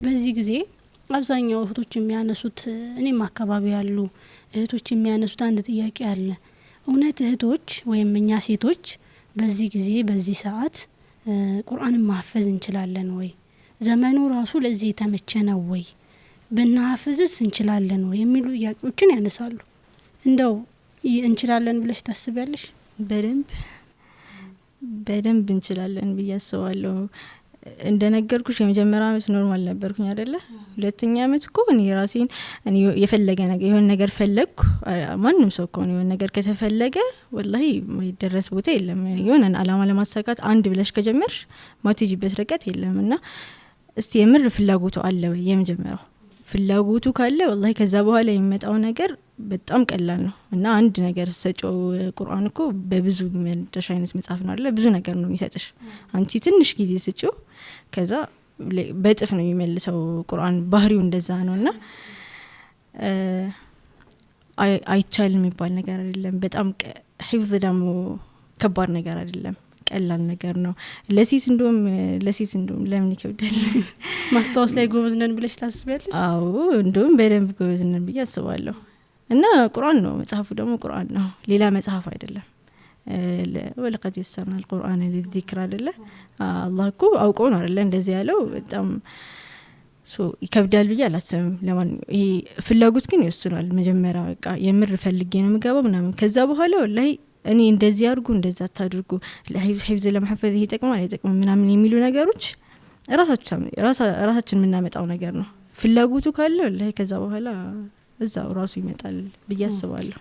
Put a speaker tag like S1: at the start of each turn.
S1: በዚህ ጊዜ አብዛኛው እህቶች የሚያነሱት እኔም አካባቢ ያሉ እህቶች የሚያነሱት አንድ ጥያቄ አለ። እውነት እህቶች ወይም እኛ ሴቶች በዚህ ጊዜ በዚህ ሰዓት ቁርአንን ማህፈዝ እንችላለን ወይ? ዘመኑ ራሱ ለዚህ የተመቸ ነው ወይ? ብናህፍዝስ እንችላለን ወይ የሚሉ ጥያቄዎችን ያነሳሉ። እንደው እንችላለን ብለሽ ታስቢያለሽ?
S2: በደንብ እንችላለን ብዬ አስባለሁ። እንደነገርኩሽ የመጀመሪያ አመት ኖርማል ነበርኩኝ አይደለ? ሁለተኛ አመት እኮ እኔ ራሴን እኔ የፈለገ ነገር የሆነ ነገር ፈለግኩ ማንንም ሰው እኮ የሆነ ነገር ከተፈለገ ወላሂ ማይደረስ ቦታ የለም። የሆነ አላማ ለማሳካት አንድ ብለሽ ከጀመርሽ ማትጂበት ርቀት የለም። እና እስቲ የምር ፍላጎቱ አለ ወይ? የመጀመሪያው ፍላጎቱ ካለ ወላሂ ከዛ በኋላ የሚመጣው ነገር በጣም ቀላል ነው። እና አንድ ነገር ሰጪው ቁርአን እኮ በብዙ መንደሽ አይነት መጽሐፍ ነው አይደለ? ብዙ ነገር ነው የሚሰጥሽ። አንቺ ትንሽ ጊዜ ስጪው ከዛ በጥፍ ነው የሚመልሰው ቁርአን። ባህሪው እንደዛ ነውና አይቻልም የሚባል ነገር አይደለም። በጣም ሂፍዝ ደግሞ ከባድ ነገር አይደለም፣ ቀላል ነገር ነው። ለሴት እንደውም ለምን ይከብዳል?
S1: ማስተዋወስ ላይ ጎበዝ ነን ብለሽ ታስቢያለሽ?
S2: አዎ እንደውም በደንብ ጎበዝ ነን ብዬ አስባለሁ። እና ቁርአን ነው መጽሐፉ፣ ደግሞ ቁርአን ነው፣ ሌላ መጽሐፍ አይደለም። ወለቀድ የሰና القرآن للذكر አይደለ? አላህ እኮ አውቆ ነው አይደለ እንደዚህ ያለው። በጣም ይከብዳል ብዬ አላስብም። ለማን ይሄ ፍላጎት ግን ይወስናል። መጀመሪያ በቃ የምር ፈልጌ ነው የምገባው ምናምን፣ ከዛ በኋላ ወላሂ እኔ እንደዚህ አድርጉ እንደዛ አታድርጉ ለሂፍዝ ለማህፈዝ ይሄ ይጠቅማል አይጠቅምም ምናምን የሚሉ ነገሮች ራሳችን የምናመጣው ነገር ነው። ፍላጎቱ ካለ ወላሂ ከዛ በኋላ እዛው ራሱ ይመጣል ብዬ አስባለሁ።